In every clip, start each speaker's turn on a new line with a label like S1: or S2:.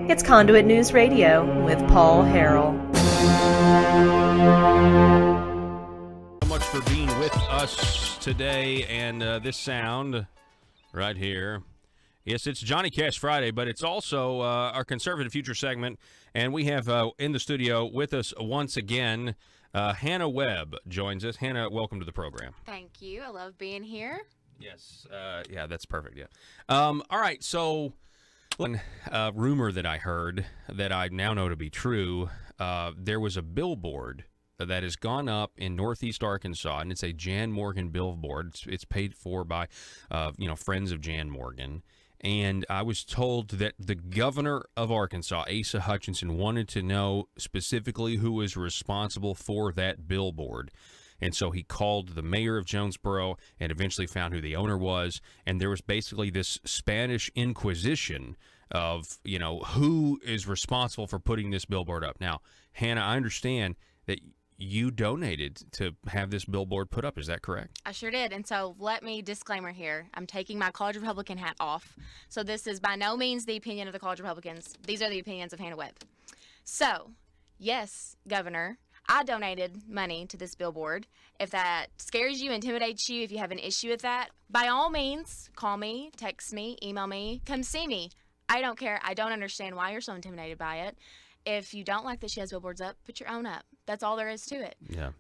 S1: It's Conduit News Radio with Paul Harrell.
S2: So much for being with us today, and this sound right here. Yes, it's Johnny Cash Friday, but it's also our Conservative Future segment, and we have in the studio with us once again, Hannah Webb joins us. Hannah, welcome to the program.
S3: Thank you. I love being here.
S2: Yes. Yeah, that's perfect. Yeah. All right, so one rumor that I heard that I now know to be true, there was a billboard that has gone up in Northeast Arkansas, and it's a Jan Morgan billboard. It's paid for by, friends of Jan Morgan. And I was told that the governor of Arkansas, Asa Hutchinson, wanted to know specifically who was responsible for that billboard. And so he called the mayor of Jonesboro and eventually found who the owner was. And there was basically this Spanish Inquisition of, who is responsible for putting this billboard up. Now, Hannah, I understand that you donated to have this billboard put up. Is that correct?
S3: I sure did. And so let me disclaimer here. I'm taking my College Republican hat off. So this is by no means the opinion of the College Republicans. These are the opinions of Hannah Webb. So, yes, Governor, I donated money to this billboard. If that scares you, intimidates you, if you have an issue with that, by all means, call me, text me, email me, come see me. I don't care. I don't understand why you're so intimidated by it. If you don't like that she has billboards up, put your own up. That's all there is to it.
S2: Yeah.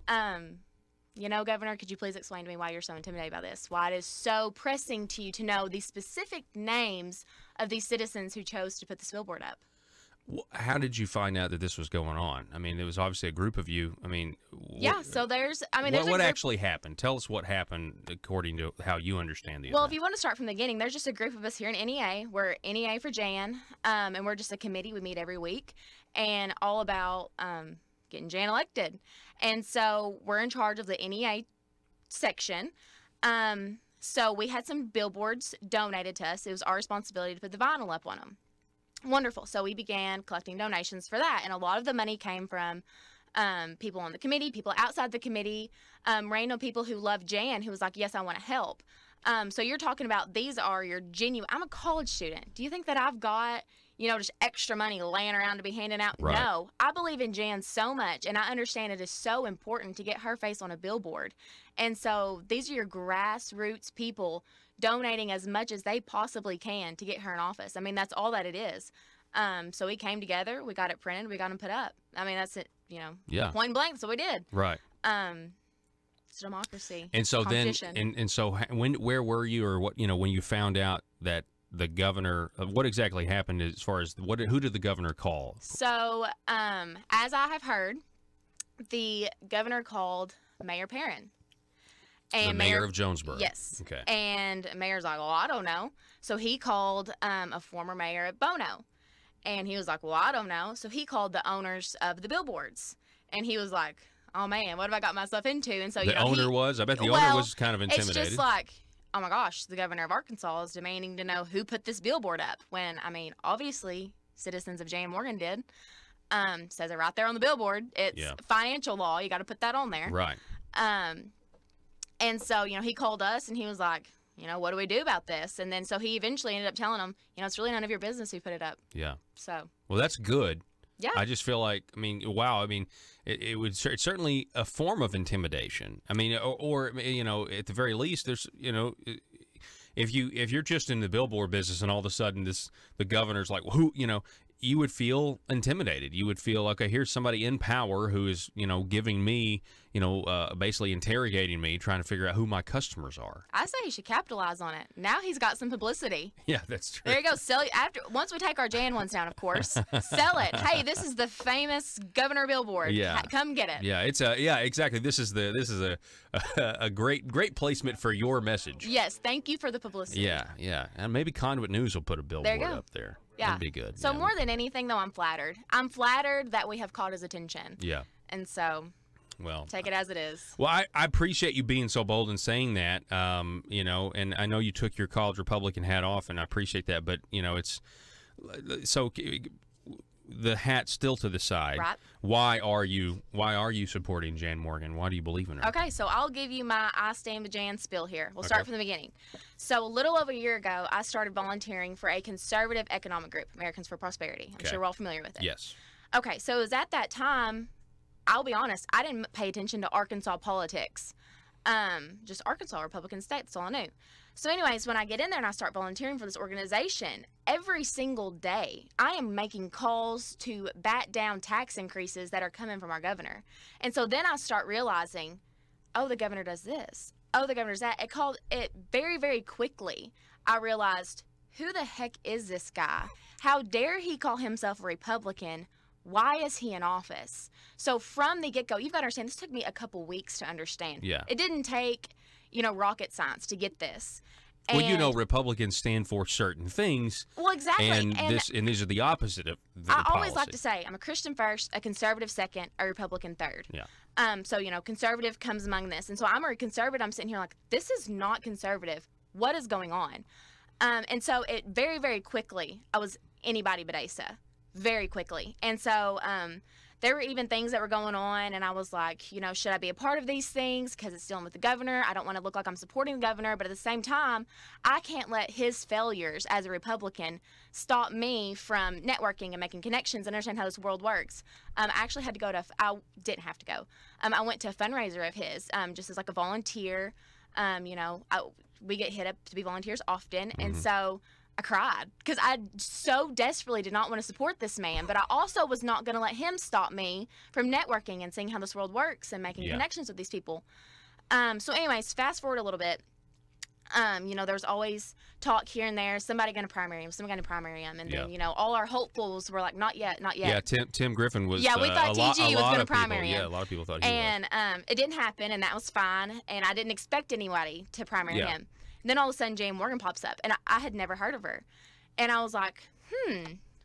S3: Governor, could you please explain to me why you're so intimidated by this? Why it is so pressing to you to know the specific names of these citizens who chose to put this billboard up?
S2: How did you find out that this was going on? I mean, there was obviously a group of you. I mean,
S3: yeah. So there's
S2: what actually happened? Tell us what happened according to how you understand the event.
S3: Well, if you want to start from the beginning, there's just a group of us here in NEA. We're NEA for Jan, and we're just a committee. We meet every week, and all about getting Jan elected. And so we're in charge of the NEA section. So we had some billboards donated to us. It was our responsibility to put the vinyl up on them. Wonderful. So we began collecting donations for that, and a lot of the money came from people on the committee, people outside the committee, random people who love Jan, who was like, yes, I want to help. So you're talking about these are your genuine. I'm a college student. Do you think that I've got, just extra money laying around to be handing out?
S2: Right.
S3: No. I believe in Jan so much, and I understand it is so important to get her face on a billboard. And so these are your grassroots people donating as much as they possibly can to get her in office. I mean, that's all that it is. So we came together, we got it printed, we got them put up. I mean, that's it,
S2: yeah.
S3: Point blank, so we did.
S2: Right.
S3: It's democracy.
S2: And so then, and so where were you, or what, when you found out that the governor, what exactly happened as far as who did the governor call?
S3: So, as I have heard, the governor called Mayor Perrin. And
S2: the mayor of Jonesboro.
S3: Yes.
S2: Okay. And
S3: mayor's like, well, I don't know. So he called a former mayor at Bono. And he was like, well, I don't know. So he called the owners of the billboards. And he was like, oh, man, what have I got myself into? And so,
S2: I bet the owner was kind of intimidated.
S3: It's just like, oh, my gosh, the governor of Arkansas is demanding to know who put this billboard up. When, I mean, obviously, citizens of Jan Morgan did. Says it right there on the billboard. It's financial law. You got to put that on there.
S2: Right.
S3: And so, he called us and he was like, what do we do about this? And then so he eventually ended up telling them, it's really none of your business who put it up.
S2: Yeah.
S3: So.
S2: Well, that's good.
S3: Yeah.
S2: I just feel like, wow. It's certainly a form of intimidation. I mean, or at the very least, there's, if you're just in the billboard business and all of a sudden the governor's like, well, who, you would feel intimidated. You would feel like, okay, here's somebody in power who is, giving me, basically interrogating me, trying to figure out who my customers are.
S3: I say he should capitalize on it. Now he's got some publicity.
S2: Yeah, that's true.
S3: There you go. Sell once we take our Jan ones down, of course. Sell it. Hey, this is the famous governor billboard.
S2: Yeah.
S3: Come get it.
S2: Yeah, exactly. This is a great placement for your message.
S3: Yes, thank you for the publicity.
S2: Yeah. And maybe Conduit News will put a billboard up there.
S3: Yeah.
S2: That'd be good.
S3: So more than anything, though, I'm flattered. I'm flattered that we have caught his attention.
S2: Yeah.
S3: And so,
S2: well,
S3: take it as it is.
S2: Well, I appreciate you being so bold and saying that, and I know you took your College Republican hat off, and I appreciate that. But, it's so the hat still to the side,
S3: Right.
S2: why are you supporting Jan Morgan? Why do you believe in her?
S3: Okay, so I'll give you my I Stand with Jan spill here. We'll
S2: Okay.
S3: start from the beginning. So a little over a year ago, I started volunteering for a conservative economic group, Americans for Prosperity. I'm
S2: Okay.
S3: sure we're all familiar with it.
S2: Yes.
S3: Okay, so it was at that time, I'll be honest, I didn't pay attention to Arkansas politics. Just Arkansas, Republican state, that's all I knew. So anyways, when I get in there and I start volunteering for this organization, every single day, I am making calls to bat down tax increases that are coming from our governor. And so then I start realizing, oh, the governor does this. Oh, the governor does that. It very, very quickly, I realized, who the heck is this guy? How dare he call himself a Republican? Why is he in office? So from the get-go, you've got to understand, this took me a couple weeks to understand.
S2: Yeah.
S3: It didn't take, rocket science to get this.
S2: Well,
S3: And-
S2: Republicans stand for certain things,
S3: Well, exactly.
S2: and these are the opposite of the
S3: I
S2: policy.
S3: always like to say I'm a Christian first, a conservative second, a Republican third.
S2: Yeah.
S3: So, conservative comes among this. And so I'm a conservative. I'm sitting here like, this is not conservative. What is going on? And so it very, very quickly, I was anybody but Asa. Very quickly. And so there were even things that were going on, and I was like, should I be a part of these things because it's dealing with the governor? I don't want to look like I'm supporting the governor, but at the same time, I can't let his failures as a Republican stop me from networking and making connections and understand how this world works. I actually had to go to, I didn't have to go. I went to a fundraiser of his just as like a volunteer. We get hit up to be volunteers often, and so I cried because I so desperately did not want to support this man, but I also was not going to let him stop me from networking and seeing how this world works and making connections with these people. So anyways, fast forward a little bit. There's always talk here and there, somebody going to primary him, somebody going to primary him. And then, all our hopefuls were like, not yet, not yet.
S2: Yeah, Tim Griffin was
S3: we thought TG was going to primary him.
S2: Yeah, a lot of people thought he was.
S3: And it didn't happen, and that was fine. And I didn't expect anybody to primary him. And then all of a sudden, Jan Morgan pops up, and I had never heard of her. And I was like,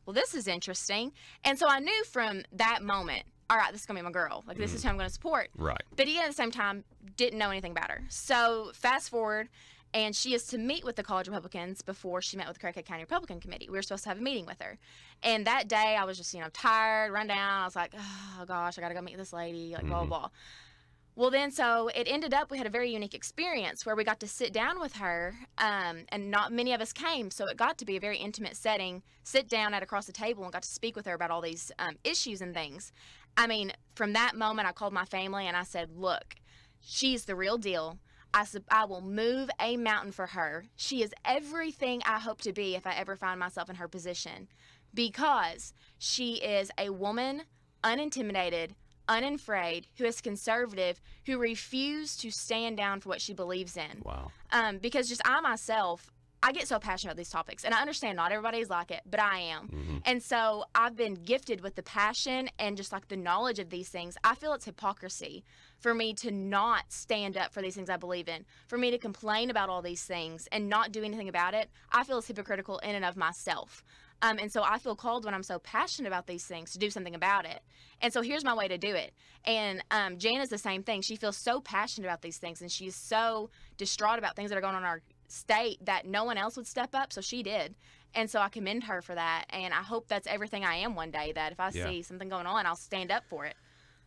S3: well, this is interesting. And so I knew from that moment, all right, this is going to be my girl. Like, this is who I'm going to support.
S2: Right.
S3: But he, at the same time, didn't know anything about her. So fast forward, and she is to meet with the college Republicans before she met with the Craighead County Republican Committee. We were supposed to have a meeting with her. And that day, I was just, tired, run down. I was like, oh, gosh, I got to go meet this lady, like, blah, blah, blah. Well, then, so it ended up, we had a very unique experience where we got to sit down with her, and not many of us came, so it got to be a very intimate setting, sit down at across the table and got to speak with her about all these issues and things. I mean, from that moment, I called my family and I said, look, she's the real deal. I will move a mountain for her. She is everything I hope to be if I ever find myself in her position, because she is a woman, unintimidated, unafraid, who is conservative, who refused to stand down for what she believes in.
S2: Wow.
S3: Because just I myself, I get so passionate about these topics, and I understand not everybody's like it, but I am. And so I've been gifted with the passion and just like the knowledge of these things. I feel it's hypocrisy for me to not stand up for these things I believe in, for me to complain about all these things and not do anything about it. I feel it's hypocritical in and of myself. And so I feel called, when I'm so passionate about these things, to do something about it. And so here's my way to do it. And Jan is the same thing. She feels so passionate about these things, and she's so distraught about things that are going on in our state that no one else would step up, so she did. And so I commend her for that, and I hope that's everything I am one day, that if I see something going on, I'll stand up for it.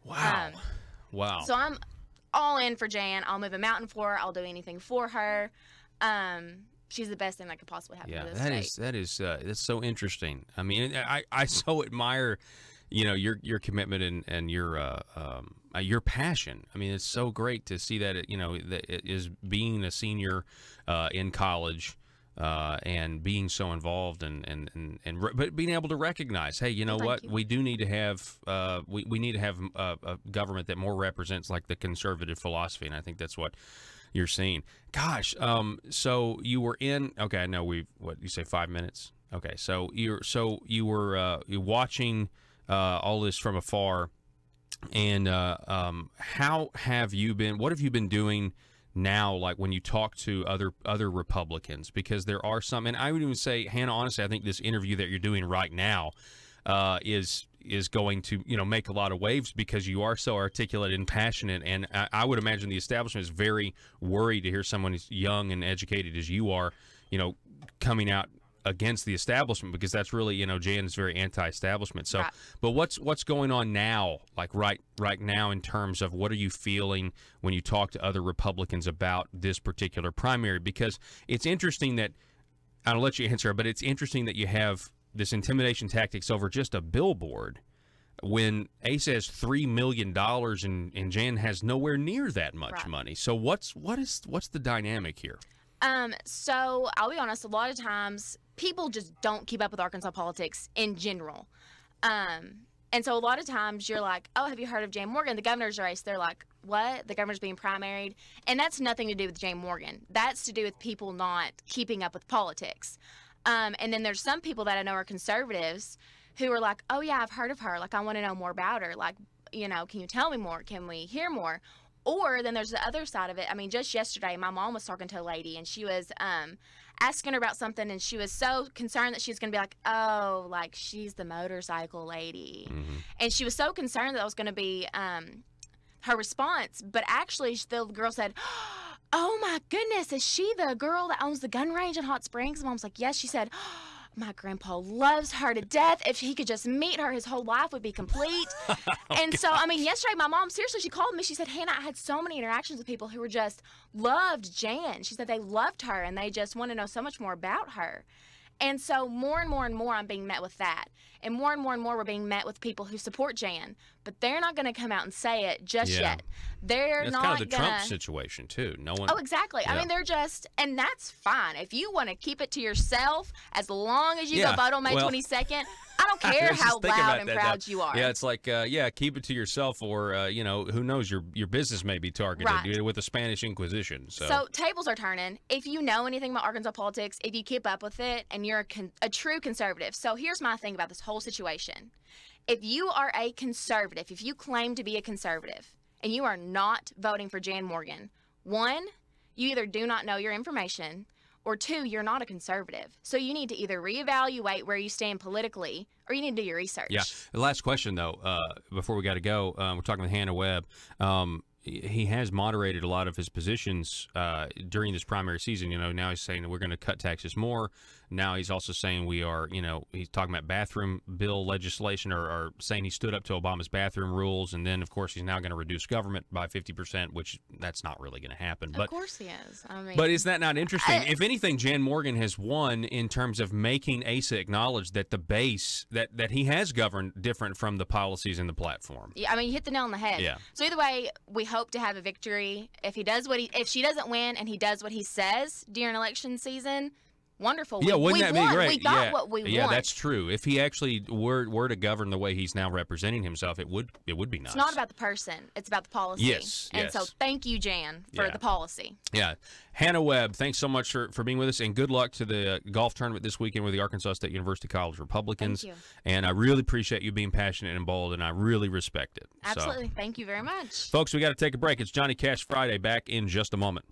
S2: Wow. Wow.
S3: So I'm all in for Jan. I'll move a mountain for her. I'll do anything for her. She's the best thing that could possibly happen to this state.
S2: That's so interesting. I mean, I so admire, your commitment and your passion. I mean, it's so great to see that that it is being a senior in college and being so involved but being able to recognize, hey, what, we do need to have we need to have a government that more represents like the conservative philosophy, and I think that's what you're seeing. Gosh, so you were in, okay, I know what you say, 5 minutes. Okay, so you were watching all this from afar, and how have you been, what have you been doing now, like when you talk to other Republicans? Because there are some, and I would even say, Hannah, honestly, I think this interview that you're doing right now is going to make a lot of waves, because you are so articulate and passionate, and I would imagine the establishment is very worried to hear someone as young and educated as you are coming out against the establishment, because that's really, Jan is very anti-establishment. So,
S3: Right.
S2: but what's going on now, like right now, in terms of what are you feeling when you talk to other Republicans about this particular primary? Because it's interesting that, I'll let you answer, but it's interesting that you have this intimidation tactics over just a billboard when Asa has $3 million and Jan has nowhere near that much
S3: Right.
S2: money. So what's the dynamic here?
S3: So I'll be honest, a lot of times people just don't keep up with Arkansas politics in general. And so a lot of times you're like, oh, have you heard of Jan Morgan, the governor's race? They're like, what? The governor's being primaried? And that's nothing to do with Jan Morgan. That's to do with people not keeping up with politics. And then there's some people that I know are conservatives who are like, oh, yeah, I've heard of her. Like, I want to know more about her. Like, can you tell me more? Can we hear more? Or then there's the other side of it. I mean, just yesterday, my mom was talking to a lady, and she was asking her about something, and she was so concerned that she was going to be like, oh, like, she's the motorcycle lady.
S2: Mm-hmm.
S3: And she was so concerned that was going to be her response. But actually, the girl said, oh, my goodness, is she the girl that owns the gun range in Hot Springs? Mom's like, yes. She said, my grandpa loves her to death. If he could just meet her, his whole life would be complete. And so, I mean, yesterday, my mom, seriously, she called me. She said, Hannah, I had so many interactions with people who were just loved Jan. She said they loved her, and they just want to know so much more about her. And so more and more and more, I'm being met with that. And more we're being met with people who support Jan. But they're not going to come out and say it just yet. They're
S2: That's
S3: not
S2: kind of the
S3: gonna...
S2: Trump situation, too. No one.
S3: Oh, exactly.
S2: Yeah.
S3: I mean, they're just, and that's fine. If you want to keep it to yourself, as long as you go vote on May 22nd, I don't care how loud and proud you are.
S2: Yeah, it's like, keep it to yourself, or, who knows, your business may be targeted with the Spanish Inquisition.
S3: So tables are turning. If you know anything about Arkansas politics, if you keep up with it, and you're a true conservative. So here's my thing about this whole situation. If you are a conservative, if you claim to be a conservative, and you are not voting for Jan Morgan, one, you either do not know your information, or two, you're not a conservative. So you need to either reevaluate where you stand politically, or you need to do your research.
S2: Yeah. The last question, though, before we got to go, we're talking with Hannah Webb. He has moderated a lot of his positions during this primary season. Now he's saying that we're going to cut taxes more. Now he's also saying we are, he's talking about bathroom bill legislation, or saying he stood up to Obama's bathroom rules. And then, of course, he's now going to reduce government by 50%, which that's not really going to happen.
S3: Of course he is. I mean,
S2: but is that not interesting? If anything, Jan Morgan has won in terms of making Asa acknowledge that the base, that he has governed different from the policies in the platform.
S3: Yeah, I mean, you hit the nail on the head.
S2: Yeah.
S3: So either way, we hope to have a victory. If she doesn't win and he does what he says during election season, wonderful.
S2: Yeah, wouldn't that be great?
S3: We got what we want.
S2: Yeah, that's true. If he actually were to govern the way he's now representing himself, it would be nice.
S3: It's not about the person. It's about the policy.
S2: Yes.
S3: And so thank you, Jan, for the policy.
S2: Yeah. Hannah Webb, thanks so much for being with us, and good luck to the golf tournament this weekend with the Arkansas State University College Republicans.
S3: Thank you.
S2: And I really appreciate you being passionate and bold, and I really respect it.
S3: Absolutely. Thank you very much.
S2: Folks, we got to take a break. It's Johnny Cash Friday. Back in just a moment.